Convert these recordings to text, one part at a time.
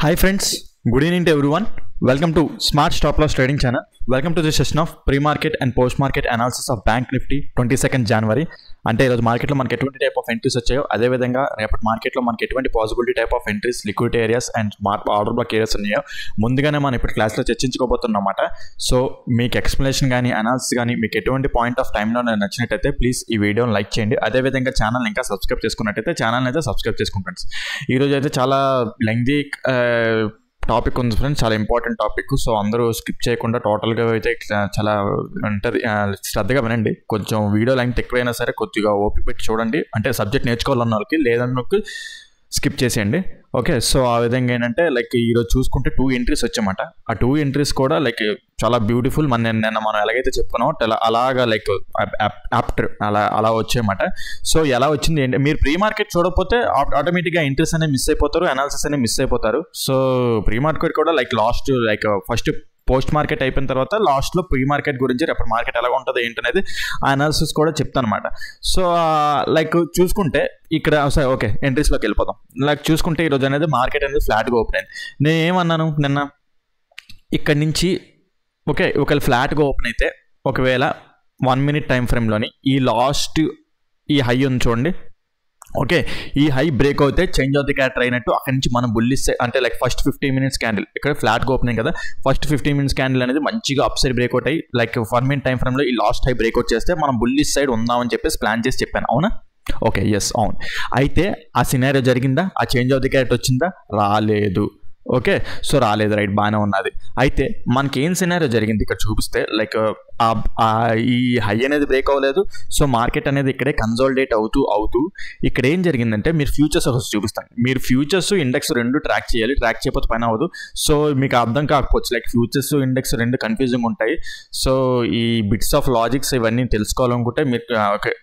Hi friends, good evening to everyone. Welcome to Smart Stop Loss Trading Channel. Welcome to this session of pre-market and post-market analysis of Bank Nifty 22nd January. అంటే ఈరోజు మార్కెట్లో మనకి ఎటువంటి type of entries వచ్చాయో అదేవిధంగా రేపటి మార్కెట్లో మనకి ఎటువంటి possibility type of entries, liquidity areas and order black areas ఉన్నాయో ముందుగానే మనం ఇప్పుడు క్లాస్లో చర్చించుకోబోతున్నమాట. సో మీకు ఎక్స్ప్లెనేషన్ కానీ అనాలిసిస్ కానీ మీకు ఎటువంటి పాయింట్ ఆఫ్ టైంలో నచ్చినట్టయితే ప్లీజ్ ఈ వీడియోని లైక్ చేయండి. అదేవిధంగా ఛానల్ ఇంకా సబ్స్క్రైబ్ చేసుకున్నట్టయితే ఛానల్ అయితే సబ్స్క్రైబ్ చేసుకుంటాను. ఈరోజు అయితే చాలా లెంగ్తీ టాపిక్ ఉంది ఫ్రెండ్స్, చాలా ఇంపార్టెంట్ టాపిక్. సో అందరూ స్కిప్ చేయకుండా టోటల్గా అయితే చాలా ఉంటుంది, శ్రద్ధగా వినండి. కొంచెం వీడియో లెంగ్త్ ఎక్కువైనా సరే కొద్దిగా ఓపిక పెట్టి చూడండి. అంటే సబ్జెక్ట్ నేర్చుకోవాలన్న వాళ్ళకి, లేదన్నకు స్కిప్ చేసేయండి. ఓకే, సో ఆ విధంగా ఏంటంటే లైక్ ఈరోజు చూసుకుంటే 2 ఎంట్రీస్ వచ్చామాట. ఆ 2 ఎంట్రీస్ కూడా లైక్ చాలా బ్యూటిఫుల్. నిన్న మనం ఎలాగైతే చెప్పుకున్నామో అలాగా లైక్ ఆప్టర్ అలా వచ్చాయన్నమాట. సో ఎలా వచ్చింది ఏంటి, మీరు ప్రీ మార్కెట్ చూడకపోతే ఆటోమేటిక్గా ఎంట్రీస్ అనేవి మిస్ అయిపోతారు, అనాలిసిస్ అనేవి మిస్ అయిపోతారు. సో ప్రీ మార్కెట్ కూడా like last like first post market అయిపోయిన తర్వాత లాస్ట్లో ప్రీ మార్కెట్ గురించి రేపు మార్కెట్ ఎలా ఉంటుంది ఏంటనేది ఆ అనాలిసిస్ కూడా చెప్తాను అనమాట. సో లైక్ చూసుకుంటే ఇక్కడ సరే ఓకే ఎంట్రీస్లోకి వెళ్ళిపోదాం. లైక్ చూసుకుంటే ఈరోజు అనేది మార్కెట్ అనేది ఫ్లాట్గా ఓపెన్ అయింది. నేను ఏమన్నాను నిన్న, ఇక్కడ నుంచి ఓకే ఒకవేళ ఫ్లాట్గా ఓపెన్ అయితే ఒకవేళ 1 minute టైం ఫ్రేమ్లోని ఈ లాస్ట్ ఈ హై ఉంది చూడండి. ఓకే, ఈ హై బ్రేక్ అవుతే చేంజ్ ఆఫ్ ది క్యారెక్టర్ అయినట్టు అక్కడి నుంచి మనం బుల్లిస్ అంటే లైక్ ఫస్ట్ 15 minutes క్యాండిల్ ఇక్కడ ఫ్లాట్గా ఓపెనింగ్ కదా, ఫస్ట్ 15 minutes క్యాండిల్ అనేది మంచిగా అప్ సైడ్ బ్రేక్అవుట్ అయ్యి లైక్ 1 minute టైం ఫ్రేమ్లో ఈ లాస్ట్ హై బ్రేక్అవుట్ చేస్తే మనం బుల్లిస్ సైడ్ ఉందామని చెప్పేసి ప్లాన్ చేసి చెప్పాను, అవునా? ఓకే, ఎస్ అవును. అయితే ఆ సినారియో జరిగిందా? ఆ చేంజ్ ఆఫ్ ది క్యారెక్టర్ వచ్చిందా? రాలేదు. ఓకే, సో రాలేదు, రైట్, బాగానే ఉన్నది. అయితే మనకి ఏం సినారియో జరిగింది ఇక్కడ చూపిస్తే లైక్ ఈ హై అనేది బ్రేక్ అవ్వలేదు. సో మార్కెట్ అనేది ఇక్కడే కన్సాలిడేట్ అవుతూ ఇక్కడ ఏం జరిగిందంటే మీరు ఫ్యూచర్స్ ఒకటి చూపిస్తాను. మీరు ఫ్యూచర్స్ ఇండెక్స్ రెండు ట్రాక్ చేయాలి, ట్రాక్ చేయకపోతే పని అవ్వదు. సో మీకు అర్థం కాకపోవచ్చు, లైక్ ఫ్యూచర్స్ ఇండెక్స్ రెండు కన్ఫ్యూజింగ్ ఉంటాయి. సో ఈ బిట్స్ ఆఫ్ లాజిక్స్ ఇవన్నీ తెలుసుకోవాలనుకుంటే మీరు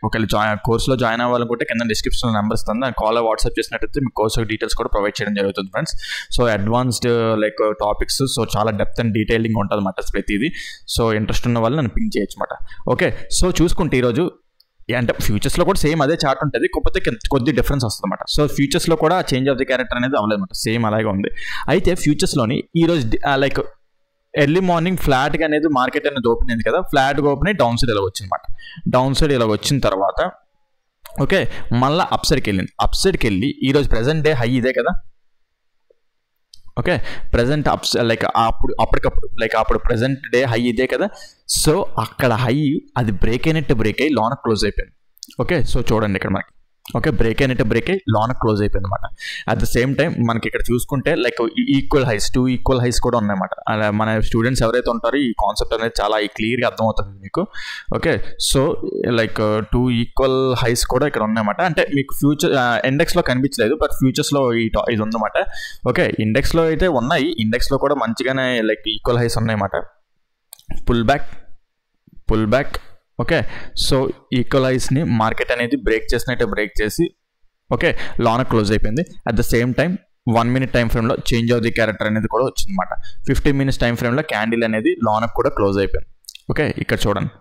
ఒకవేళ కోర్సులో జాయిన్ అవ్వాలనుకుంటే కింద డిస్క్రిప్షన్లో నెంబర్ ఇస్తాను, దాని కాల్ వాట్సాప్ చేసినట్టయితే మీకు కోర్స్ డీటెయిల్స్ కూడా ప్రొవైడ్ చేయడం జరుగుతుంది friends. So advanced like topics, so చాలా డెప్త్ అండ్ డీటెయిలింగ్ ఉంటుంది అన్నమాట ప్రతిదీ. సో ఇంట్రెస్ట్ ఉన్న వాళ్ళు నన్ను పింక్ చేయొచ్చు అన్నమాట. ఓకే, సో చూసుకుంటే ఈరోజు అంటే ఫ్యూచర్స్లో కూడా సేమ్ అదే చార్ట్ ఉంటుంది, కాకపోతే కొద్ది డిఫరెన్స్ వస్తుంది అనమాట. సో ఫ్యూచర్స్లో కూడా చేంజ్ ఆఫ్ ది క్యారెక్టర్ అనేది అవ్వలేదు అనమాట, సేమ్ అలాగే ఉంది. అయితే ఫ్యూచర్స్లోని ఈరోజు లైక్ ఎర్లీ మార్నింగ్ ఫ్లాట్గా అనేది మార్కెట్ అనేది ఓపెన్ అయింది కదా, ఫ్లాట్గా ఓపెన్ అయ్యి డౌన్ సైడ్ ఇలా వచ్చింది అనమాట. డౌన్ సైడ్ ఇలా వచ్చిన తర్వాత ఓకే మళ్ళీ అప్ సైడ్కి వెళ్ళింది. అప్ సైడ్కి వెళ్ళి ఈరోజు ప్రెసెంట్ డే హై ఇదే కదా. ఓకే, ప్రజెంట్ లైక్ అప్పటికప్పుడు లైక్ అప్పుడు ప్రజెంట్ డే హై ఇదే కదా. సో అక్కడ హై అది బ్రేక్ అయినట్టు బ్రేక్ అయ్యి లోన క్లోజ్ అయిపోయింది. ఓకే, సో చూడండి ఇక్కడ మనకి ఓకే బ్రేక్ అయినట్టు బ్రేక్ అయ్యి లోన క్లోజ్ అయిపోయింది అనమాట. అట్ ద సేమ్ టైం మనకి ఇక్కడ చూసుకుంటే like equal highs 2 equal highs కూడా ఉన్నాయన్నమాట. అలా మన స్టూడెంట్స్ ఎవరైతే ఉంటారో ఈ కాన్సెప్ట్ అనేది చాలా క్లియర్గా అర్థమవుతుంది మీకు. Okay, so like 2 equal highs కూడా ఇక్కడ ఉన్నాయన్నమాట. అంటే మీకు ఫ్యూచర్ ఇండెక్స్లో కనిపించలేదు, బట్ ఫ్యూచర్స్లో ఇది ఉందన్నమాట. ఓకే, ఇండెక్స్లో అయితే ఉన్నాయి, ఇండెక్స్లో కూడా మంచిగానే లైక్ ఈక్వల్ హైస్ ఉన్నాయన్నమాట. పుల్ బ్యాక్ ఓకే, సో ఈక్వలైజ్ని మార్కెట్ అనేది బ్రేక్ చేసినట్టే బ్రేక్ చేసి ఓకే లోన క్లోజ్ అయిపోయింది. At the same time 1 minute time ఫ్రేమ్లో చేంజ్ ఆఫ్ ది క్యారెక్టర్ అనేది కూడా వచ్చిందన్నమాట. 15 minutes టైం ఫ్రేమ్లో క్యాండిల్ అనేది లోనకు కూడా క్లోజ్ అయిపోయింది. ఓకే, ఇక్కడ చూడండి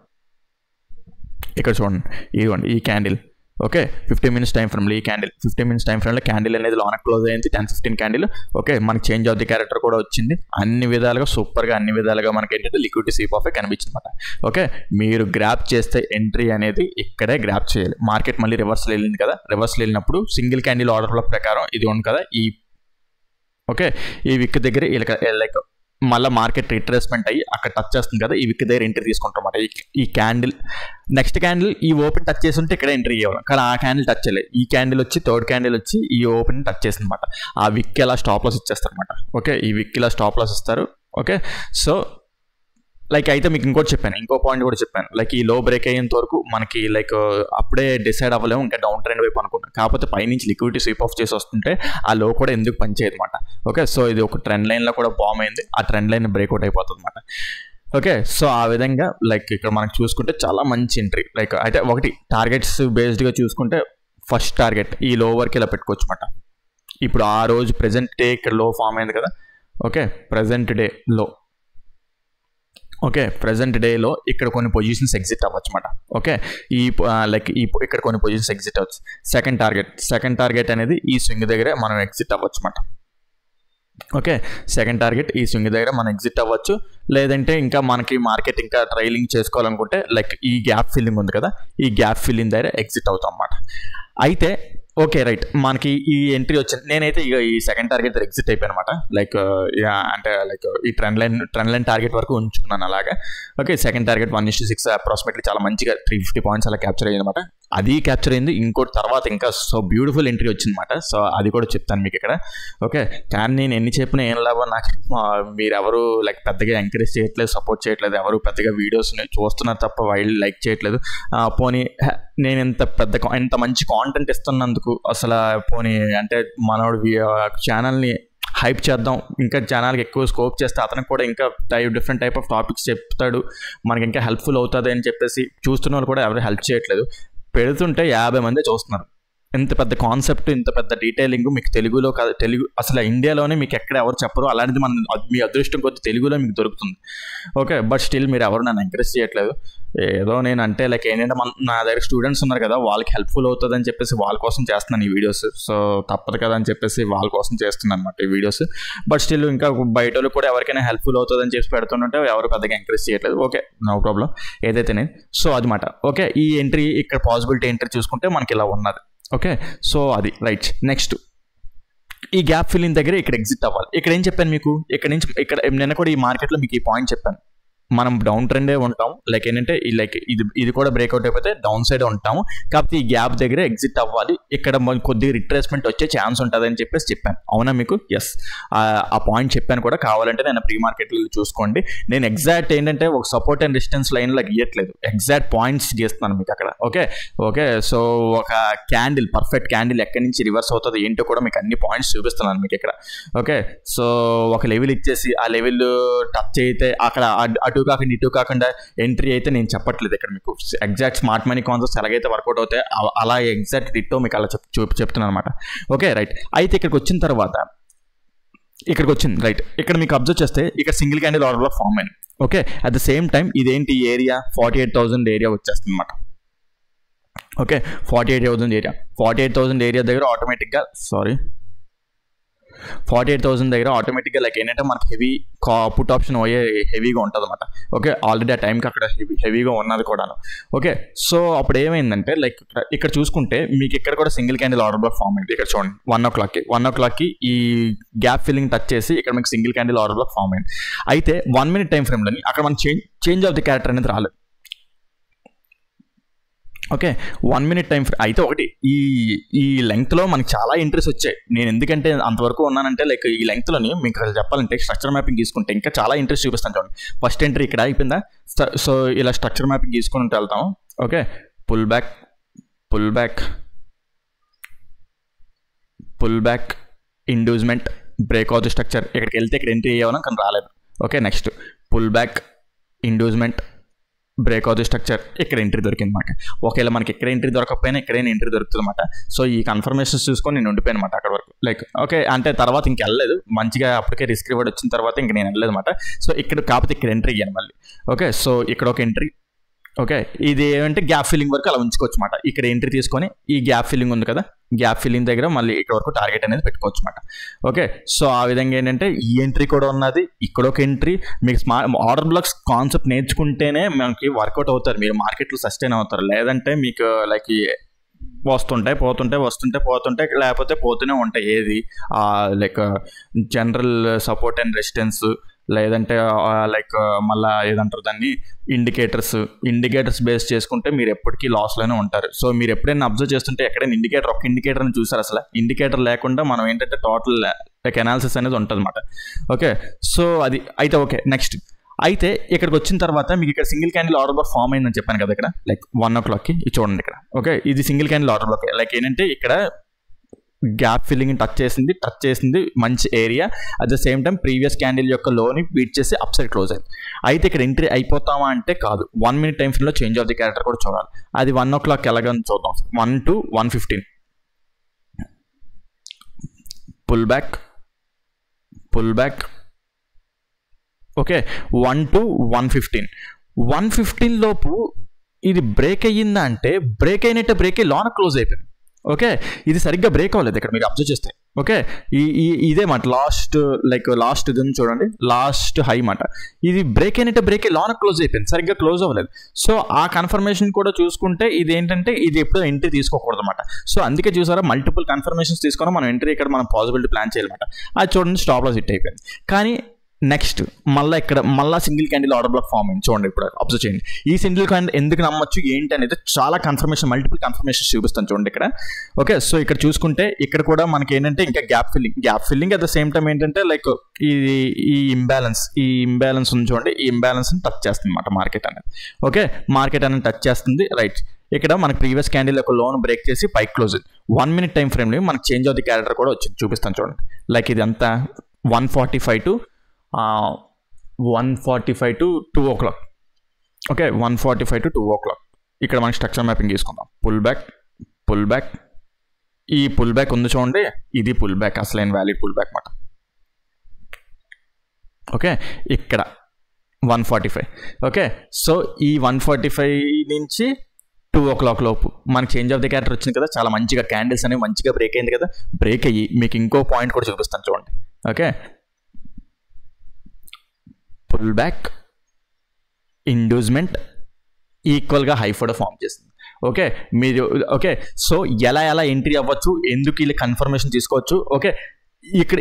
ఇదిగోండి ఈ క్యాండిల్. ఓకే, 15 minutes టైం ఫ్రేమ్లో ఈ క్యాండిల్, 15 minutes టైం ఫ్రేమ్లో క్యాండిల్ అనేది లోనకు క్లోజ్ అయింది 10-15 క్యాండిల్. ఓకే, మనకి చేంజ్ ఆఫ్ ది క్యారెక్టర్ కూడా వచ్చింది. అన్ని విధాలుగా సూపర్గా అన్ని విధాలుగా మనకి ఏంటంటే లిక్విడిటీ స్వీప్ ఆఫ్ కనిపించింది అనమాట. ఓకే, మీరు గ్రాప్ చేస్తే ఎంట్రీ అనేది ఇక్కడే గ్రాప్ చేయాలి. మార్కెట్ మళ్ళీ రివర్స్లో వెళ్ళింది కదా, రివర్స్లో వెళ్ళినప్పుడు సింగిల్ క్యాండిల్ ఆర్డర్ల ప్రకారం ఇది ఉంది కదా ఈ ఓకే ఈ విక్ దగ్గర లైక్ మళ్ళీ మార్కెట్ రిట్రేస్మెంట్ అయ్యి అక్కడ టచ్ చేస్తుంది కదా, ఈ విక్ దగ్గర ఎంట్రీ తీసుకుంటాం అన్నమాట. ఈ క్యాండిల్ నెక్స్ట్ క్యాండిల్ ఈ ఓపెన్ టచ్ చేసి ఉంటే ఇక్కడ ఎంట్రీ ఇవ్వాలి, కానీ ఆ క్యాండిల్ టచ్ చేయలేదు. ఈ క్యాండిల్ వచ్చి థర్డ్ క్యాండిల్ వచ్చి ఈ ఓపెన్ టచ్ చేసింది అనమాట. ఆ విక్ ఎలా స్టాప్ లాస్ ఇచ్చేస్తారు అనమాట. ఓకే, ఈ విక్ ఇలా స్టాప్ లాస్ ఇస్తారు. ఓకే, సో లైక్ అయితే మీకు ఇంకో పాయింట్ కూడా చెప్పాను, లైక్ ఈ లో బ్రేక్ అయ్యేంత వరకు మనకి లైక్ అప్పుడే డిసైడ్ అవ్వలేము, ఇంకా డౌన్ ట్రెండ్ వైపు అనుకున్నాం. కాకపోతే పైనుంచి లిక్విడిటీ స్వీప్ ఆఫ్ చేసి వస్తుంటే ఆ లో కూడా ఎందుకు పనిచేయదు అనమాట. ఓకే, సో ఇది ఒక ట్రెండ్ లైన్లో కూడా బామ్ అయింది, ఆ ట్రెండ్ లైన్ బ్రేక్అవుట్ అయిపోతుంది అనమాట. ఓకే, సో ఆ విధంగా లైక్ ఇక్కడ మనకు చూసుకుంటే చాలా మంచి ఎంట్రీ. లైక్ అయితే ఒకటి టార్గెట్స్ బేస్డ్గా చూసుకుంటే ఫస్ట్ టార్గెట్ ఈ లో వరకు ఇలా పెట్టుకోవచ్చు అనమాట. ఇప్పుడు ఆ రోజు ప్రెజెంట్ డే ఇక్కడ లో ఫామ్ అయింది కదా. ఓకే, ప్రెజెంట్ డే లో ఓకే ప్రెజెంట్ డేలో ఇక్కడ కొన్ని పొజిషన్స్ ఎగ్జిట్ అవ్వచ్చు అనమాట. ఓకే, లైక్ ఇక్కడ కొన్ని పొజిషన్స్ ఎగ్జిట్ అవ్వచ్చు. సెకండ్ టార్గెట్ అనేది ఈ స్వింగ్ దగ్గరే మనం ఎగ్జిట్ అవ్వచ్చు అనమాట. ఓకే, సెకండ్ టార్గెట్ ఈ స్వింగ్ దగ్గర మనం ఎగ్జిట్ అవ్వచ్చు, లేదంటే ఇంకా మనకి మార్కెట్ ఇంకా ట్రైలింగ్ చేసుకోవాలనుకుంటే లైక్ ఈ గ్యాప్ ఫిల్లింగ్ ఉంది కదా, ఈ గ్యాప్ ఫిల్లింగ్ దగ్గర ఎగ్జిట్ అవుతాం అన్నమాట. అయితే ఓకే రైట్, మనకి ఈ ఎంట్రీ వచ్చింది. నేనైతే ఇక ఈ సెకండ్ టార్గెట్ దగ్గర ఎగ్జిట్ అయిపోయాను అనమాట. లైక్ అంటే లైక్ ఈ ట్రెండ్ లైన్ టార్గెట్ వరకు ఉంచుకున్నాను అలాగా. ఓకే, సెకండ్ టార్గెట్ 1:6 అప్రాక్సిమేట్లీ చాలా మంచిగా 350 పాయింట్స్ అలా క్యాప్చర్ అయ్యింది అనమాట. అది క్యాప్చర్ అయింది. ఇంకోటి తర్వాత ఇంకా సో బ్యూటిఫుల్ ఎంట్రీ వచ్చిందన్నమాట. సో అది కూడా చెప్తాను మీకు ఇక్కడ. ఓకే, కానీ నేను ఎన్ని చెప్పినా ఏం లాభం, నాకు మీరు ఎవరు లైక్ పెద్దగా ఎంకరేజ్ చేయట్లేదు, సపోర్ట్ చేయట్లేదు, ఎవరు పెద్దగా వీడియోస్ చూస్తున్నారు తప్ప వైల్డ్ లైక్ చేయట్లేదు. పోనీ నేను ఎంత మంచి కాంటెంట్ ఇస్తున్నందుకు అసలు పోనీ అంటే మనోడు ఛానల్ని హైప్ చేద్దాం, ఇంకా ఛానల్కి ఎక్కువ స్కోప్ చేస్తే అతనికి కూడా ఇంకా డిఫరెంట్ టైప్ ఆఫ్ టాపిక్స్ చెప్తాడు, మనకి ఇంకా హెల్ప్ఫుల్ అవుతుంది అని చెప్పేసి చూస్తున్న వాళ్ళు కూడా ఎవరు హెల్ప్ చేయట్లేదు. పెడుతుంటే 50 మంది చూస్తున్నారు. ఇంత పెద్ద కాన్సెప్ట్, ఇంత పెద్ద డీటెయిలింగ్ మీకు తెలుగులో కాదు, తెలుగు అసలు ఇండియాలోనే మీకు ఎక్కడ ఎవరు చెప్పరు. అలాంటిది మీ అదృష్టం కొద్ది తెలుగులో మీకు దొరుకుతుంది. ఓకే, బట్ స్టిల్ మీరు ఎవరు నన్ను ఎంకరేజ్ చేయట్లేదు. ఏదో నేను అంటే లైక్ ఏంటంటే నా దగ్గర స్టూడెంట్స్ ఉన్నారు కదా, వాళ్ళకి హెల్ప్ఫుల్ అవుతుంది అని చెప్పేసి వాళ్ళ కోసం చేస్తున్నాను ఈ వీడియోస్. సో తప్పదు కదా అని చెప్పేసి వాళ్ళ కోసం చేస్తున్నాను అనమాట ఈ వీడియోస్. బట్ స్టిల్ ఇంకా బయట వాళ్ళు కూడా ఎవరికైనా హెల్ప్ఫుల్ అవుతుంది అని చెప్పి పెడుతుంటే ఎవరు పెద్దగా ఎంకరేజ్ చేయట్లేదు. ఓకే, నో ప్రాబ్లం, ఏదైతే నేను. సో అదన్నమాట. ఓకే, ఈ ఎంట్రీ ఇక్కడ పాసిబిలిటీ ఎంట్రీ చూసుకుంటే మనకి ఇలా ఉన్నది. ఓకే, సో అది రైట్. నెక్స్ట్ ఈ గ్యాప్ ఫిల్లింగ్ దగ్గర ఇక్కడ ఎగ్జిట్ అవ్వాలి. ఇక్కడ ఏం చెప్పాను మీకు, ఇక్కడ నిన్న కూడా ఈ మార్కెట్లో మీకు ఈ పాయింట్ చెప్పాను, మనం డౌన్ ట్రెండే ఉంటాం. లైక్ ఏంటంటే లైక్ ఇది కూడా బ్రేక్అవుట్ అయిపోతే డౌన్ సైడ్ ఉంటాము, కాకపోతే ఈ గ్యాప్ దగ్గర ఎగ్జిట్ అవ్వాలి, ఇక్కడ కొద్దిగా రిట్రేస్మెంట్ వచ్చే ఛాన్స్ ఉంటుంది అని చెప్పేసి చెప్పాను. అవునా మీకు? ఎస్, ఆ పాయింట్ చెప్పాను కూడా. కావాలంటే నేను ప్రీ మార్కెట్లో చూసుకోండి. నేను ఎగ్జాక్ట్ ఏంటంటే ఒక సపోర్ట్ అండ్ రెసిస్టెన్స్ లైన్లో గీయట్లేదు, ఎగ్జాక్ట్ పాయింట్స్ గీస్తున్నాను మీకు అక్కడ. ఓకే, సో ఒక క్యాండిల్, పర్ఫెక్ట్ క్యాండిల్ ఎక్కడి నుంచి రివర్స్ అవుతుంది ఏంటో కూడా మీకు అన్ని పాయింట్స్ చూపిస్తున్నాను మీకు ఇక్కడ. ఓకే, సో ఒక లెవెల్ ఇచ్చేసి ఆ లెవెల్ టచ్ అయితే అక్కడ అటు కాకుండా ఇటు కాకుండా ఎంట్రీ అయితే నేను చెప్పట్లేదు ఇక్కడ మీకు. ఎగ్జాక్ట్ స్మార్ట్ మనీ కాన్సెప్ట్స్ ఎలాగైతే వర్కౌట్ అవుతాయి అలా ఎగ్జాక్ట్ డిట్టో మీకు అలా చెప్తున్నాను అనమాట. Okay right. అయితే ఇక్కడికి వచ్చిన తర్వాత ఇక్కడికి వచ్చింది రైట్. ఇక్కడ మీకు అబ్జర్వ్ చేస్తే ఇక్కడ single candle order block form అయింది. Okay, at the same time ఇదేంటి ఏరియా 48,000 ఏరియా వచ్చేస్తుంది అనమాట. ఓకే, 48,000 ఏరియా దగ్గర ఆటోమేటిక్గా 48,000 దగ్గర ఆటోమేటిక్గా లైక్ ఏంటంటే మనకి హెవీ పుట్ ఆప్షన్ అయ్యే హెవీగా ఉంటుంది అనమాట. ఓకే, ఆల్రెడీ ఆ టైంకి అక్కడ హెవీగా ఉన్నది కూడాను. ఓకే, సో అప్పుడు ఏమైందంటే లైక్ ఇక్కడ చూసుకుంటే మీకు ఇక్కడ కూడా single candle order block form అయింది. ఇక్కడ చూడండి 1 o'clockకి ఈ గ్యాప్ ఫిల్లింగ్ టచ్ చేసి ఇక్కడ మీకు single candle order block form అయింది. అయితే 1 minute టైం ఫ్రేమ్లోని అక్కడ మనం చేంజ్ ఆఫ్ ది క్యారెక్టర్ అనేది రాలేదు. ఓకే, 1 minute టైం అయితే ఒకటి ఈ లెంగ్త్లో మనకి చాలా ఇంట్రెస్ట్ వచ్చాయి. నేను ఎందుకంటే అంతవరకు ఉన్నానంటే లైక్ ఈ లెంగ్త్లోని మీకు చెప్పాలంటే స్ట్రక్చర్ మ్యాపింగ్ తీసుకుంటే ఇంకా చాలా ఇంట్రెస్ట్ చూపిస్తాను చూడండి. ఫస్ట్ ఎంట్రీ ఇక్కడ అయిపోయిందా, సో ఇలా స్ట్రక్చర్ మ్యాపింగ్ తీసుకుంటూ వెళ్తాము. Okay, pull back inducement breakout structure. ఇక్కడికి వెళ్తే ఇక్కడ ఎంట్రీ అయ్యాను కానీ రాలేదు. Okay, next pull back inducement breakout structure, ఇక్కడ ఎంట్రీ దొరికింది అనమాట. ఒకవేళ మనకి ఇక్కడ ఎంట్రీ దొరకకపోయినా ఇక్కడైనా ఎంట్రీ దొరుకుతుంది అనమాట. సో ఈ కన్ఫర్మేషన్స్ చూసుకొని నేను ఉండిపోయాను అనమాట అక్కడ వరకు. లైక్ ఓకే, అంటే తర్వాత ఇంక వెళ్ళలేదు, మంచిగా అప్పటికే రిస్క్ రివార్డ్ వచ్చిన తర్వాత ఇంక నేను వెళ్ళలేదు అనమాట. సో ఇక్కడ కాకపోతే ఇక్కడ ఎంట్రీ అయ్యాను మళ్ళీ. ఓకే, సో ఇక్కడ ఒక ఎంట్రీ. ఓకే, ఇది ఏమంటే గ్యాప్ ఫిల్లింగ్ వరకు అలా ఉంచుకోవచ్చు అనమాట. ఇక్కడ ఎంట్రీ తీసుకొని ఈ గ్యాప్ ఫిల్లింగ్ ఉంది కదా, గ్యాప్ ఫిల్లింగ్ దగ్గర మళ్ళీ ఇక్కడ వరకు టార్గెట్ అనేది పెట్టుకోవచ్చు అనమాట. ఓకే, సో ఆ విధంగా ఏంటంటే ఈ ఎంట్రీ కూడా ఉన్నది, ఇక్కడ ఒక ఎంట్రీ. మీకు ఆర్డర్ బ్లాక్స్ కాన్సెప్ట్ నేర్చుకుంటేనే మనకి వర్కౌట్ అవుతారు, మీరు మార్కెట్లో సస్టైన్ అవుతారు. లేదంటే మీకు లైక్ పోతుంటాయి లేకపోతే పోతూనే ఉంటాయి. ఏది like general support and resistance, లేదంటే లైక్ మళ్ళీ ఏదంటారు దాన్ని ఇండికేటర్స్ బేస్ చేసుకుంటే మీరు ఎప్పటికీ లాస్లోనే ఉంటారు. సో మీరు ఎప్పుడైనా అబ్జర్వ్ చేస్తుంటే ఎక్కడైనా ఒక ఇండికేటర్ని చూసారు, అసలు ఇండికేటర్ లేకుండా మనం ఏంటంటే టోటల్ లైక్ అనాలిసిస్ అనేది ఉంటుంది అనమాట. ఓకే, సో అది అయితే ఓకే. నెక్స్ట్ అయితే ఇక్కడికి వచ్చిన తర్వాత మీకు ఇక్కడ single candle order block form అయిందని చెప్పాను కదా, ఇక్కడ లైక్ 1 o'clockకి ఇది చూడండి ఇక్కడ. ఓకే, ఇది single candle order black. Like ఏంటంటే ఇక్కడ గ్యాప్ ఫిల్లింగ్ టచ్ చేసింది మంచి area. At the same time previous candle యొక్క లోని బీట్ చేసి అప్ సైడ్ క్లోజ్ అయింది. అయితే ఇక్కడ ఎంట్రీ అయిపోతామా అంటే కాదు, 1 minute టైం ఫ్రేమ్లో చేంజ్ ఆఫ్ ది క్యారెక్టర్ కూడా చూడాలి. అది 1 o'clock ఎలాగని చూద్దాం. 1 to 1:15 pull back. Okay, 1 to 1:15 లోపు ఇది బ్రేక్ అయ్యిందా అంటే బ్రేక్ అయినట్టే బ్రేక్ అయ్యి లోన క్లోజ్ అయిపోయింది. ఓకే, ఇది సరిగ్గా బ్రేక్ అవ్వలేదు ఇక్కడ మీరు అబ్జర్వ్ చేస్తే. ఓకే, ఇదే మాట లాస్ట్ ఇది చూడండి, లాస్ట్ హై మాట. ఇది బ్రేక్ అయినట్టే బ్రేక్ లోన క్లోజ్ అయిపోయింది, సరిగ్గా క్లోజ్ అవ్వలేదు. సో ఆ కన్ఫర్మేషన్ కూడా చూసుకుంటే ఇది ఏంటంటే ఇది ఎప్పుడో ఎంట్రీ తీసుకోకూడదు అనమాట. సో అందుకే చూసారా మల్టిపుల్ కన్ఫర్మేషన్స్ తీసుకొని మనం ఎంట్రీ ఇక్కడ మనం పాసిబిలిటీ ప్లాన్ చేయాలన్నమాట. అది చూడండి స్టాప్ లాస్ హిట్ అయిపోయింది. కానీ నెక్స్ట్ మళ్ళీ single candle order block form అయింది. చూడండి ఇప్పుడు అబ్జర్వ్ చేయండి. ఈ సింగిల్ క్యాండిల్ ఎందుకు నమ్మొచ్చు ఏంటి అనేది చాలా మల్టిపుల్ కన్ఫర్మేషన్స్ చూపిస్తాను చూడండి ఇక్కడ. ఓకే, సో ఇక్కడ చూసుకుంటే ఇక్కడ కూడా మనకి ఏంటంటే ఇంకా gap filling at the same time ఏంటంటే లైక్ ఈ ఇంబ్యాలెన్స్ ఉంది చూడండి, ఈ ఇంబ్యాలెన్స్ని టచ్ చేస్తుంది అనమాట మార్కెట్ అనేది. ఓకే, మార్కెట్ అనేది టచ్ చేస్తుంది, రైట్. ఇక్కడ మనకి ప్రీవియస్ క్యాండిల్ యొక్క లోన్ బ్రేక్ చేసి పైకి క్లోజ్ అయింది. 1 minute టైం ఫ్రేమ్లో మనకి చేంజ్ ఆఫ్ ది క్యారెక్టర్ కూడా వచ్చింది, చూపిస్తాను చూడండి. లైక్ ఇది అంతా 145 to 2 o'clock. Okay, 145 to 2 o'clock. ఇక్కడ మనకి స్ట్రక్చర్ మ్యాపింగ్ తీసుకుందాం. పుల్ బ్యాక్ ఈ పుల్ బ్యాక్ ఉంది చూడండి, ఇది పుల్ బ్యాక్, అసలైన వ్యాలిడ్ పుల్ బ్యాక్ మాట. ఓకే, ఇక్కడ 145. ఓకే, సో ఈ 145 నుంచి 2 o'clock లోపు మనకి చేంజ్ ఆఫ్ ది క్యారెక్టర్ వచ్చింది కదా, చాలా మంచిగా క్యాండిల్స్ అనేవి మంచిగా బ్రేక్ అయింది కదా. బ్రేక్ అయ్యి మీకు ఇంకో పాయింట్ కూడా చూపిస్తాను చూడండి. ఓకే, పుల్ బ్యాక్ ఇండ్యూస్మెంట్ ఈక్వల్గా హై ఫోటో ఫామ్ చేస్తుంది. ఓకే, మీరు ఓకే, సో ఎలా ఎంట్రీ అవ్వచ్చు, ఎందుకు వీళ్ళు కన్ఫర్మేషన్ తీసుకోవచ్చు. ఓకే,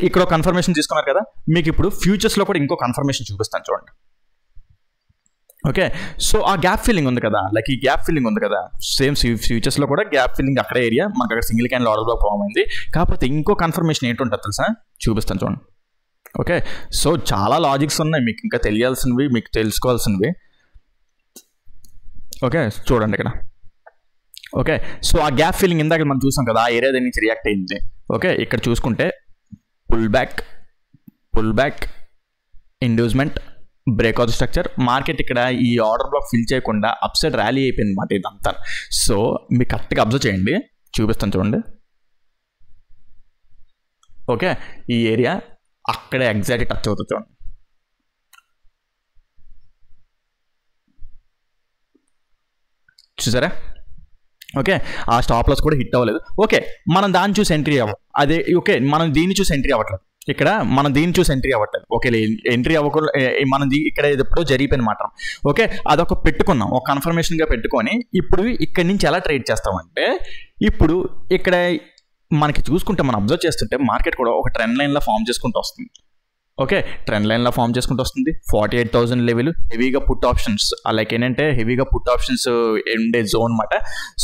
ఇక్కడ కన్ఫర్మేషన్ తీసుకున్నారు కదా, మీకు ఇప్పుడు ఫ్యూచర్స్లో కూడా ఇంకో కన్ఫర్మేషన్ చూపిస్తాను చూడండి. ఓకే, సో ఆ గ్యాప్ ఫిల్లింగ్ ఉంది కదా, లైక్ ఈ గ్యాప్ ఫిల్లింగ్ ఉంది కదా, సేమ్ ఫ్యూచర్స్లో కూడా గ్యాప్ ఫిల్లింగ్ అక్కడే ఏరియా మనకు అక్కడ single candle order block form అయింది. కాకపోతే ఇంకో కన్ఫర్మేషన్ ఏంటంటే తెలుసా, చూపిస్తాను చూడండి. ఓకే, సో చాలా లాజిక్స్ ఉన్నాయి మీకు ఇంకా తెలియాల్సినవి, మీకు తెలుసుకోవాల్సినవి. ఓకే, చూడండి ఇక్కడ. ఓకే, సో ఆ గ్యాప్ ఫిల్లింగ్ ఇందాక మనం చూసాం కదా, ఆ ఏరియా నుంచి రియాక్ట్ అయింది. ఓకే, ఇక్కడ చూసుకుంటే pull back inducement breakout structure, market ఇక్కడ ఈ ఆర్డర్ బ్లాక్ ఫిల్ చేయకుండా అప్ సైడ్ ర్యాలీ అయిపోయింది అన్నమాట ఇదంతా. సో మీరు కరెక్ట్గా అబ్జర్వ్ చేయండి, చూపిస్తాను చూడండి. ఓకే, ఈ ఏరియా అక్కడే ఎగ్జాక్ట్ టచ్ అవుతుంది చూడండి. చూసారా? ఓకే, ఆ స్టాప్ లాస్ కూడా హిట్ అవ్వలేదు. ఓకే, మనం దాన్ని చూసి ఎంట్రీ అవ్వం, అదే ఓకే మనం దీన్ని చూసి ఎంట్రీ అవ్వట్లేదు. ఇక్కడ మనం దీన్ని చూసి ఎంట్రీ అవ్వట్లేదు. ఓకే, ఎంట్రీ అవ్వకుండా మనం ఇక్కడ ఎప్పుడో జరిగిపోయిన మాట. ఓకే, అదొక పెట్టుకున్నాం, ఒక కన్ఫర్మేషన్గా పెట్టుకొని ఇప్పుడు ఇక్కడి నుంచి ఎలా ట్రేడ్ చేస్తామంటే, ఇప్పుడు ఇక్కడ మనకి చూసుకుంటే మనం అబ్జర్వ్ చేస్తుంటే మార్కెట్ కూడా ఒక ట్రెండ్ లైన్లో ఫామ్ చేసుకుంటూ వస్తుంది. ఓకే, ట్రెండ్ లైన్లో ఫామ్ చేసుకుంటూ వస్తుంది. 48,000 లెవెల్ హెవీగా పుట్ ఆప్షన్స్, లైక్ ఏంటంటే హెవీగా పుట్ ఆప్షన్స్ ఉండే జోన్ అనమాట.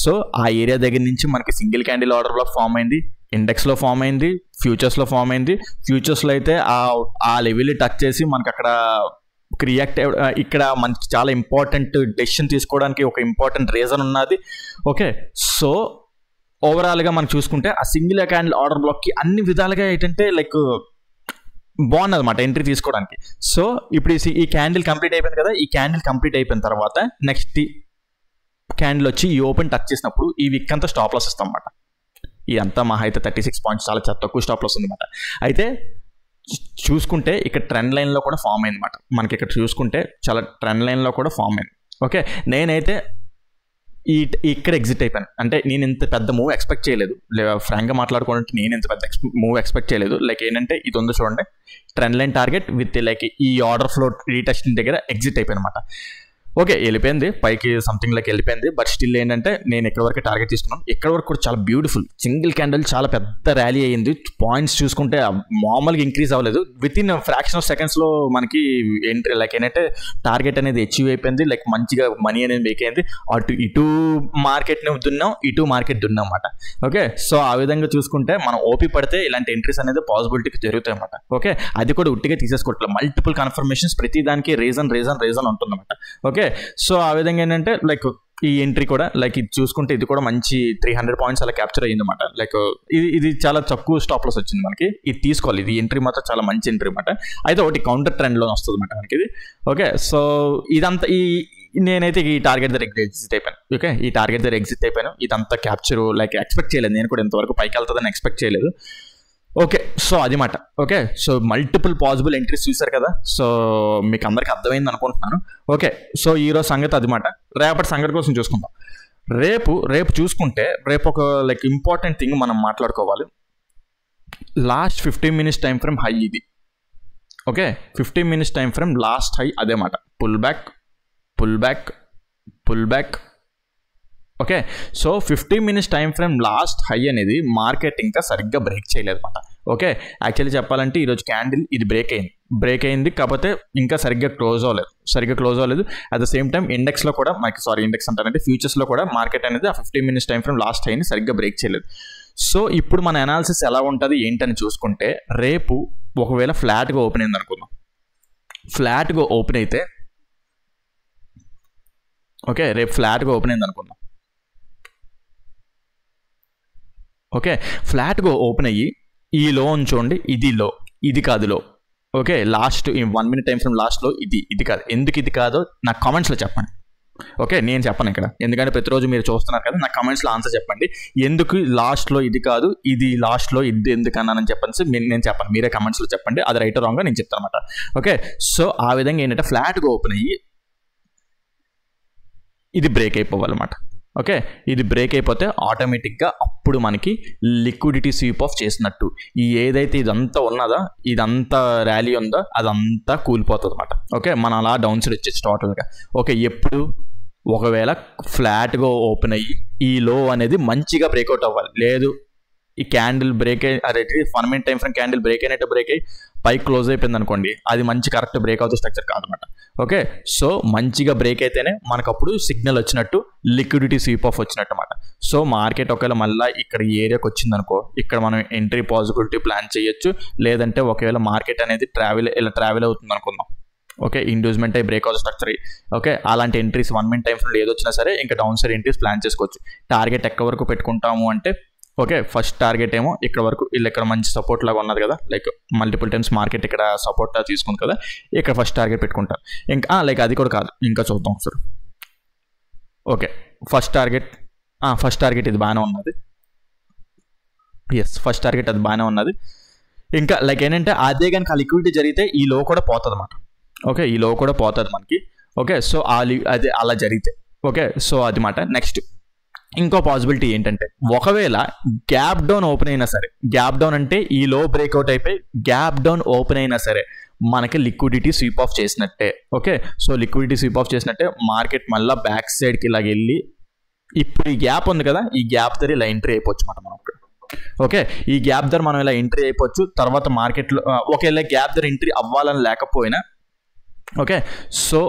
సో ఆ ఏరియా దగ్గర నుంచి మనకి single candle order block form అయింది, ఇండెక్స్లో ఫామ్ అయింది, ఫ్యూచర్స్లో ఫామ్ అయింది. ఫ్యూచర్స్లో అయితే ఆ లెవెల్ టచ్ చేసి మనకి అక్కడ రియాక్ట్ ఇక్కడ మనకి చాలా ఇంపార్టెంట్ డెసిషన్ తీసుకోవడానికి ఒక ఇంపార్టెంట్ రీజన్ ఉన్నది. ఓకే, సో ఓవరాల్గా మనం చూసుకుంటే ఆ సింగిల్ క్యాండిల్ ఆర్డర్ బ్లాక్కి అన్ని విధాలుగా ఏంటంటే లైక్ బాగుంది అనమాట ఎంట్రీ తీసుకోవడానికి. సో ఇప్పుడు ఈ క్యాండిల్ కంప్లీట్ అయిపోయింది కదా, ఈ క్యాండిల్ కంప్లీట్ అయిపోయిన తర్వాత నెక్స్ట్ క్యాండిల్ వచ్చి ఈ ఓపెన్ టచ్ చేసినప్పుడు ఈ విక్ అంతా స్టాప్ లాస్ ఇస్తాం అన్నమాట. ఇదంతా మహా అయితే 36 పాయింట్స్, చాలా తక్కువ స్టాప్ లాస్ ఉందన్నమాట. అయితే చూసుకుంటే ఇక్కడ ట్రెండ్ లైన్లో కూడా ఫామ్ అయింది అనమాట. మనకి ఇక్కడ చూసుకుంటే చాలా ట్రెండ్ లైన్లో కూడా ఫామ్ అయింది. ఓకే, నేనైతే ఇక్కడ ఎగ్జిట్ అయిపోయాను. అంటే నేను ఇంత పెద్ద మూవ్ ఎక్స్పెక్ట్ చేయలేదు, ఫ్రాంక్గా మాట్లాడుకోవాలంటే నేను ఇంత పెద్ద మూవ్ ఎక్స్పెక్ట్ చేయలేదు. లైక్ ఏంటంటే ఇది ఉందో చూడండి, trend line target with like ఈ ఆర్డర్ ఫ్లో రీటెస్టింగ్ దగ్గర ఎగ్జిట్ అయిపోయింది అనమాట. ఓకే, వెళ్ళిపోయింది పైకి, సంథింగ్ లైక్ వెళ్ళిపోయింది. బట్ స్టిల్ ఏంటంటే నేను ఎక్కడి వరకు టార్గెట్ తీసుకున్నాను, ఎక్కడి వరకు కూడా చాలా బ్యూటిఫుల్ సింగిల్ క్యాండిల్, చాలా పెద్ద ర్యాలీ అయ్యింది. పాయింట్స్ చూసుకుంటే మామూలుగా ఇంక్రీజ్ అవ్వలేదు, విత్ ఇన్ ఫ్రాక్షన్ ఆఫ్ సెకండ్స్లో మనకి ఎంట్రీ లైక్ ఏంటంటే టార్గెట్ అనేది అచీవ్ అయిపోయింది. లైక్ మంచిగా మనీ అనేది మేక్ అయింది. ఇటు మార్కెట్ని దున్నాం, ఇటు మార్కెట్ దున్నాం అన్నమాట. ఓకే, సో ఆ విధంగా చూసుకుంటే మనం ఓపీ పడితే ఇలాంటి ఎంట్రీస్ అనేది పాసిబిలిటీకి జరుగుతాయి అన్నమాట. ఓకే, అది కూడా ఉట్టిగా తీసేసుకోవట్లేదు, మల్టిపుల్ కన్ఫర్మేషన్స్, ప్రతి దానికి రీజన్ ఉంటుందన్నమాట. ఓకే, సో ఆ విధంగా ఏంటంటే లైక్ ఈ ఎంట్రీ కూడా లైక్ ఇది చూసుకుంటే ఇది కూడా మంచి 300 పాయింట్స్ అలా క్యాప్చర్ అయ్యింది అనమాట. లైక్ ఇది చాలా తక్కువ స్టాప్ లాస్ వచ్చింది మనకి, ఇది తీసుకోవాలి. ఇది ఎంట్రీ మాత్రం చాలా మంచి ఎంట్రీ అనమాట. అయితే ఒకటి కౌంటర్ ట్రెండ్లో వస్తుంది అనమాట మనకి ఇది. ఓకే, సో ఇదంతా నేనైతే ఈ టార్గెట్ దగ్గర ఎగ్జిట్ అయిపోయాను. ఓకే, ఈ టార్గెట్ దగ్గర ఎగ్జిట్ అయిపోయాను. ఇదంతా క్యాప్చర్ లైక్ ఎక్స్పెక్ట్ చేయలేదు, నేను కూడా ఇంతవరకు పైకి వెళ్తుందని ఎక్స్పెక్ట్ చేయలేదు. ఓకే, సో అది మాట. Okay, so multiple possible entries చూసారు కదా, సో మీకు అందరికి అర్థమైంది అనుకుంటున్నాను. ఓకే, సో ఈరోజు సంగతి అది మాట. రేపటి సంగతి కోసం చూసుకుందాం. రేపు చూసుకుంటే రేపు ఒక లైక్ ఇంపార్టెంట్ థింగ్ మనం మాట్లాడుకోవాలి. Last 15 minutes time frame high ఇది. Okay, 15 minutes time frame last high అదే మాట. Pull back pull back pull back. Okay, so 15 minutes time frame last high అనేది మార్కెట్ ఇంకా సరిగ్గా బ్రేక్ చేయలేదు అనమాట. ఓకే, యాక్చువల్లీ చెప్పాలంటే ఈరోజు క్యాండిల్ ఇది బ్రేక్ అయింది కాకపోతే ఇంకా సరిగ్గా క్లోజ్ అవ్వలేదు. అట్ ద సేమ్ టైం ఇండెక్స్లో కూడా ఇండెక్స్ అంటారంటే ఫ్యూచర్స్లో కూడా మార్కెట్ అనేది ఆ 15 minutes టైం ఫ్రేమ్ లాస్ట్ హైని సరిగ్గా బ్రేక్ చేయలేదు. సో ఇప్పుడు మన అనాలిసిస్ ఎలా ఉంటుంది ఏంటని చూసుకుంటే, రేపు ఒకవేళ ఫ్లాట్గా ఓపెన్ అయింది అనుకుందాం. ఫ్లాట్గా ఓపెన్ అయితే ఓకే, రేపు ఫ్లాట్గా ఓపెన్ అయింది అనుకుందాం. ఓకే, ఫ్లాట్గా ఓపెన్ అయ్యి ఈ లో ఉంచోండి, ఇది లో, ఇది కాదు లో. Okay, last 1 minute time frame లాస్ట్లో ఇది కాదు. ఎందుకు ఇది కాదో నాకు కామెంట్స్లో చెప్పండి. ఓకే, నేను చెప్పను ఇక్కడ, ఎందుకంటే ప్రతిరోజు మీరు చూస్తున్నారు కదా, నాకు కామెంట్స్లో ఆన్సర్ చెప్పండి. ఎందుకు లాస్ట్లో ఇది కాదు, ఇది లాస్ట్లో ఇది ఎందుకు అన్నానని చెప్పండి. నేను చెప్పను, మీరే కామెంట్స్లో చెప్పండి. అది రైట్ రాంగ్గా నేను చెప్తాను అనమాట. ఓకే, సో ఆ విధంగా ఏంటంటే ఫ్లాట్గా ఓపెన్ అయ్యి ఇది బ్రేక్ అయిపోవాలన్నమాట. ఓకే, ఇది బ్రేక్ అయిపోతే ఆటోమేటిక్గా అప్పుడు మనకి లిక్విడిటీ స్వీప్ ఆఫ్ చేసినట్టు. ఏదైతే ఇదంతా ర్యాలీ ఉందో అదంతా కూలిపోతుంది అనమాట. ఓకే, మనం అలా డౌన్ సైడ్ వచ్చేసి టోటల్గా. ఓకే, ఎప్పుడు ఒకవేళ ఫ్లాట్గా ఓపెన్ అయ్యి ఈ లో అనేది మంచిగా బ్రేక్అవుట్ అవ్వాలి. లేదు ఈ క్యాండిల్ బ్రేక్ అయ్యి 1 minute time frame candle break అయ్యి పైకి క్లోజ్ అయిపోయింది అనుకోండి, అది మంచి కరెక్ట్ బ్రేక్ అవుతుంది స్ట్రక్చర్ కాదనమాట. ఓకే, సో మంచిగా బ్రేక్ అయితేనే మనకు అప్పుడు సిగ్నల్ వచ్చినట్టు, లిక్విడిటీ స్వీప్ ఆఫ్ వచ్చినట్టు అనమాట. సో మార్కెట్ ఒకవేళ మళ్ళీ ఇక్కడ ఈ ఏరియాకి వచ్చిందనుకో, ఇక్కడ మనం ఎంట్రీ పాసిబిలిటీ ప్లాన్ చేయొచ్చు. లేదంటే ఒకవేళ మార్కెట్ అనేది ట్రావెల్ అవుతుంది అనుకుందాం. ఓకే, ఇండ్యూస్మెంట్ అయి బ్రేక్ అవుట్ స్ట్రక్చర్. ఓకే, అలాంటి ఎంట్రీస్ 1 minute టైం ఫ్రేమ్ ఏదొచ్చినా సరే ఇంకా డౌన్ సైడ్ ఎంట్రీస్ ప్లాన్ చేసుకోవచ్చు. టార్గెట్ ఎక్కడ వరకు పెట్టుకుంటాము అంటే, ఓకే, ఫస్ట్ టార్గెట్ ఏమో ఇక్కడ వరకు, వీళ్ళు ఇక్కడ మంచి సపోర్ట్ లాగా ఉన్నది కదా, లైక్ మల్టిపుల్ టైమ్స్ మార్కెట్ ఇక్కడ సపోర్ట్ తీసుకుంది కదా, ఇక్కడ ఫస్ట్ టార్గెట్ పెట్టుకుంటారు. ఇంకా లైక్ అది కూడా కాదు, ఇంకా చూద్దాం సార్. ఓకే, ఫస్ట్ టార్గెట్ ఇది బాగానే ఉన్నది. ఫస్ట్ టార్గెట్ అది బాగానే ఉన్నది. ఇంకా లైక్ ఏంటంటే అదే కనుక ఆ లిక్విడిటీ జరిగితే ఈ లో కూడా పోతుంది అన్నమాట. ఓకే, ఈ లో కూడా పోతుంది మనకి. ఓకే, సో అది అలా జరిగితే ఓకే, సో అది మాట. నెక్స్ట్ ఇంకో పాసిబిలిటీ ఏంటంటే, ఒకవేళ గ్యాప్ డౌన్ ఓపెన్ అయినా సరే, గ్యాప్ డౌన్ అంటే ఈ లో బ్రేక్అవుట్ అయిపోయి గ్యాప్ డౌన్ ఓపెన్ అయినా సరే మనకి లిక్విడిటీ స్వీప్ ఆఫ్ చేసినట్టే. Okay, so liquidity sweep of చేసినట్టే మార్కెట్ మళ్ళీ బ్యాక్ సైడ్కి ఇలాగ వెళ్ళి ఇప్పుడు ఈ గ్యాప్ ఉంది కదా, ఈ గ్యాప్ ధర ఇలా ఎంట్రీ అయిపోవచ్చు అన్నమాట మనం. ఓకే, ఈ గ్యాప్ ధర మనం ఇలా ఎంట్రీ అయిపోవచ్చు. తర్వాత మార్కెట్లో ఒకవేళ గ్యాప్ ధర ఎంట్రీ అవ్వాలని లేకపోయినా, ఓకే, సో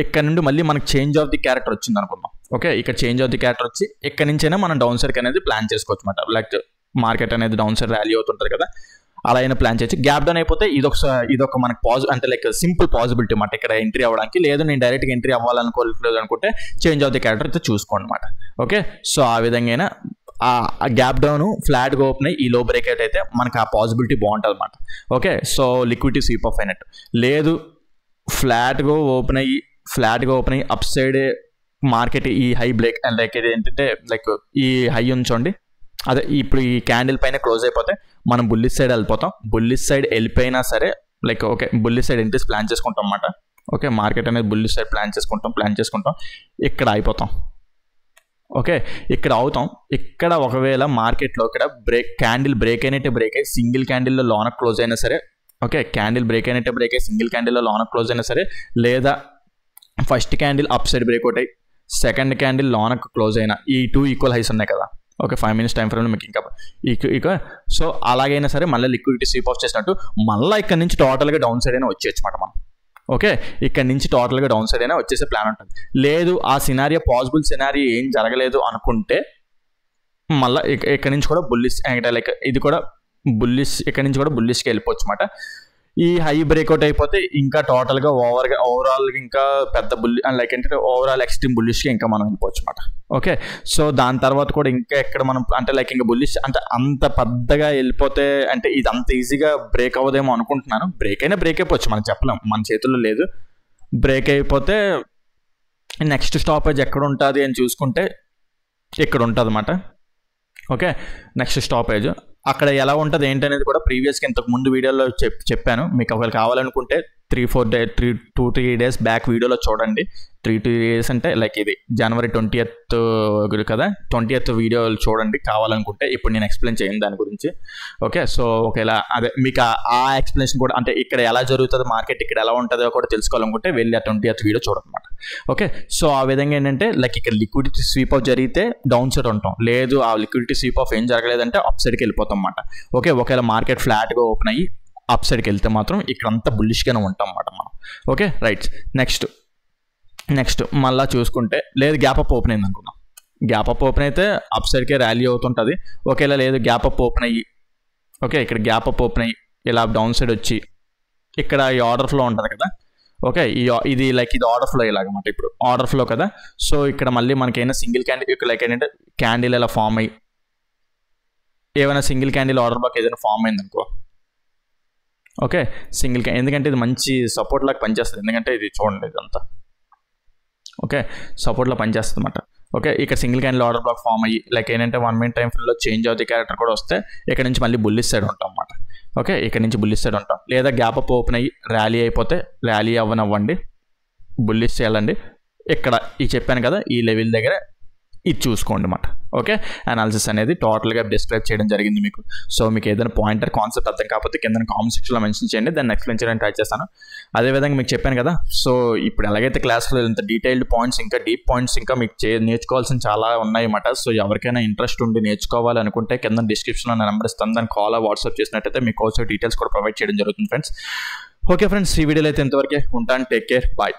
ఇక్కడ నుండి మళ్ళీ మనకు చేంజ్ ఆఫ్ ది క్యారెక్టర్ వచ్చింది అనుకుందాం. ఓకే, ఇక్కడ చేంజ్ ఆఫ్ ది క్యారెక్టర్ వచ్చి ఇక్కడ నుంచైనా మనం డౌన్ సైడ్ అనేది ప్లాన్ చేసుకోవచ్చు అనమాట. లైక్ మార్కెట్ అనేది డౌన్ సైడ్ ర్యాలీ అవుతుంటుంది కదా, అలా అయినా ప్లాన్ చేయొచ్చు. గ్యాప్ డౌన్ అయిపోతే ఇదొక మనకు అంటే లైక్ సింపుల్ పాసిబిలిటీ అనమాట ఇక్కడ ఎంట్రీ అవ్వడానికి. లేదు నేను డైరెక్ట్గా ఎంట్రీ అవ్వాలనుకోలేదు అనుకుంటే చేంజ్ ఆఫ్ ది క్యారెక్టర్ అయితే చూసుకోండి అనమాట. ఓకే, సో ఆ విధంగా ఆ గ్యాప్ డౌన్ ఫ్లాట్గా ఓపెన్ అయ్యి ఈ లో బ్రేక్అవుట్ అయితే మనకు ఆ పాసిబిలిటీ బాగుంటుంది అనమాట. Okay, so liquidity sweep of అయినట్టు. లేదు ఫ్లాట్గా ఓపెన్ అయ్యి అప్ సైడ్ మార్కెట్ ఈ హై బ్రేక్ లైక్ ఇది ఏంటంటే లైక్ ఈ హై ఉంచండి, అదే ఇప్పుడు ఈ క్యాండిల్ పైన క్లోజ్ అయిపోతే మనం బుల్లిష్ సైడ్ వెళ్ళిపోతాం. బుల్లిష్ సైడ్ వెళ్ళిపోయినా సరే like okay, bullish side entries plan చేసుకుంటాం అన్నమాట. ఓకే, మార్కెట్ అనేది బుల్లిష్ సైడ్ ప్లాన్ చేసుకుంటాం, ఇక్కడ అయిపోతాం. ఓకే, ఇక్కడ అవుతాం. ఇక్కడ ఒకవేళ మార్కెట్లో ఇక్కడ క్యాండిల్ బ్రేక్ అయ్యి సింగిల్ క్యాండిల్లో లోన క్లోజ్ అయినా సరే, ఓకే, క్యాండిల్ బ్రేక్ అయ్యి సింగిల్ క్యాండిల్లో లోన క్లోజ్ అయినా సరే, లేదా first candle up side breakout అయ్యి సెకండ్ క్యాండిల్ లోనకు క్లోజ్ అయినా, ఈ 2 ఈక్వల్ హైస్ ఉన్నాయి కదా. ఓకే, 5 minutes టైం ఫ్రేమ్లో మీకు ఇంకా సో అలాగైనా సరే మళ్ళీ లిక్విడిటీ స్వీప్ ఆఫ్ చేసినట్టు మళ్ళీ ఇక్కడ నుంచి టోటల్గా డౌన్ సైడ్ అయినా వచ్చేయచ్చు మాట మనం. ఓకే, ఇక్కడ నుంచి టోటల్గా డౌన్ సైడ్ అయినా వచ్చేసే ప్లాన్ ఉంటుంది. లేదు ఆ సినారియో పాసిబుల్ సినారియో ఏం జరగలేదు అనుకుంటే మళ్ళీ ఇక్కడ నుంచి కూడా బుల్లిష్ అంటే లైక్ ఇది కూడా బుల్లిష్, ఇక్కడ నుంచి కూడా బుల్లిష్కి వెళ్ళిపోవచ్చు అన్నమాట. ఈ హై బ్రేక్అవుట్ అయిపోతే ఇంకా టోటల్గా ఓవరాల్ ఇంకా పెద్ద లైక్ ఏంటంటే ఓవరాల్ ఎక్స్ట్రీమ్ బుల్లిష్కి ఇంకా మనం వెళ్ళిపోవచ్చు అన్నమాట. ఓకే, సో దాని తర్వాత కూడా ఇంకా ఎక్కడ మనం అంటే లైక్ ఇంకా బుల్లిష్ అంటే అంత పెద్దగా వెళ్ళిపోతే అంటే ఇది అంత ఈజీగా బ్రేక్ అవ్వదేమో అనుకుంటున్నాను. బ్రేక్ అయిపోవచ్చు, మనం చెప్పలేం, మన చేతుల్లో లేదు. బ్రేక్ అయిపోతే నెక్స్ట్ స్టాపేజ్ ఎక్కడ ఉంటుంది అని చూసుకుంటే ఇక్కడ ఉంటుంది అన్నమాట. ఓకే, నెక్స్ట్ స్టాపేజ్ అక్కడ ఎలా ఉంటుంది ఏంటనేది కూడా ప్రీవియస్గా ఇంతకు ముందు వీడియోలో చెప్పాను. మీకు ఒకవేళ కావాలనుకుంటే 3 days బ్యాక్ వీడియోలో చూడండి. 3 days అంటే లైక్ ఇది January 20th కదా, 20th వీడియో చూడండి కావాలనుకుంటే. ఇప్పుడు నేను ఎక్స్ప్లెయిన్ చేయను దాని గురించి. ఓకే, సో ఒకవేళ అదే మీకు ఆ ఎక్స్ప్లెనేషన్ కూడా, అంటే ఇక్కడ ఎలా జరుగుతుందో మార్కెట్, ఇక్కడ ఎలా ఉంటుందో కూడా తెలుసుకోవాలనుకుంటే వెళ్ళి ఆ 20th వీడియో చూడనమాట. ఓకే, సో ఆ విధంగా ఏంటంటే లైక్ ఇక్కడ లిక్విడిటీ స్వీప్ ఆఫ్ జరిగితే డౌన్ సైడ్ ఉంటాం, లేదు ఆ లిక్విడిటీ స్వీప్ ఆఫ్ ఏం జరగలేదంటే అప్ సైడ్కి వెళ్ళిపోతాం అన్నమాట. ఓకే, ఒకవేళ మార్కెట్ ఫ్లాట్గా ఓపెన్ అయ్యి అప్ సైడ్కి వెళ్తే మాత్రం ఇక్కడ అంతా బుల్లిష్గానే ఉంటాం అన్నమాట మనం. ఓకే రైట్, నెక్స్ట్ మళ్ళీ చూసుకుంటే లేదు గ్యాప్ అప్ ఓపెన్ అయింది అనుకున్నాం. గ్యాప్ అప్ ఓపెన్ అయితే అప్ సైడ్కే ర్యాలీ అవుతుంటుంది. ఒకేలా లేదు గ్యాప్ అప్ ఓపెన్ అయ్యి, ఓకే ఇక్కడ గ్యాప్ అప్ ఓపెన్ అయ్యి ఇలా డౌన్ సైడ్ వచ్చి ఇక్కడ ఈ ఆర్డర్ ఫ్లో ఉంటుంది కదా. ఓకే, ఇది లైక్ ఇది ఆర్డర్ ఫ్లో ఇలాగమాట. ఇప్పుడు ఆర్డర్ ఫ్లో కదా, సో ఇక్కడ మళ్ళీ మనకైనా సింగిల్ క్యాండిల్ లైక్ ఏంటంటే క్యాండిల్ ఇలా ఫామ్ అయ్యి ఏమైనా సింగిల్ క్యాండిల్ ఆర్డర్ బ్లాక్ ఏదైనా ఫామ్ అయింది అనుకో. ఓకే, ఎందుకంటే ఇది మంచి సపోర్ట్ లాగా పనిచేస్తుంది, ఎందుకంటే ఇది చూడండి ఇదంతా. ఓకే, సపోర్ట్లో పనిచేస్తుంది అనమాట. ఓకే, ఇక్కడ single candle order block form అయ్యి లైక్ ఏంటంటే 1 minute టైం ఫ్రేమ్లో చేంజ్ అవుతుంది క్యారెక్టర్ కూడా వస్తే ఇక్కడ నుంచి మళ్ళీ బుల్లిష్ సైడ్ ఉంటాం అన్నమాట. ఓకే, ఇక్కడ నుంచి బుల్లిష్ సైడ్ ఉంటాం, లేదా గ్యాప్ అప్ ఓపెన్ అయ్యి ర్యాలీ అయిపోతే ర్యాలీ అవ్వనివ్వండి, బుల్లిష్ చేయాలండి. ఇక్కడ ఈ చెప్పాను కదా ఈ లెవెల్ దగ్గర ఇది చూసుకోండి అన్నమాట. ఓకే, అనాలిసిస్ అనేది టోటల్గా డిస్క్రైబ్ చేయడం జరిగింది మీకు. సో మీకు ఏదైనా పాయింటర్ కాన్సెప్ట్ అర్థం కాకపోతే కింద కామెంట్ సెక్షన్లో మెన్షన్ చేయండి, దాన్ని ఎక్స్ప్లెయిన్ చేయడానికి ట్రై చేస్తాను. అదేవిధంగా మీకు చెప్పాను కదా, సో ఇప్పుడు ఎలాగైతే క్లాస్లో ఇంత డీటెయిల్డ్ పాయింట్స్ ఇంకా డీప్ పాయింట్స్ ఇంకా మీకు నేర్చుకోవాల్సిన చాలా ఉన్నాయన్నమాట. సో ఎవరికైనా ఇంట్రెస్ట్ ఉండి నేర్చుకోవాలి అనుకుంటే కింద డిస్క్రిప్షన్లో నా నెంబర్ ఇస్తాను, దాన్ని కాల్ వాట్సాప్ చేసినట్టయితే మీకు కోసం డీటెయిల్స్ కూడా ప్రొవైడ్ చేయడం జరుగుతుంది ఫ్రెండ్స్. ఓకే ఫ్రెండ్స్, ఈ వీడియోలో అయితే ఇంతవరకే ఉంటాను. Take care, bye.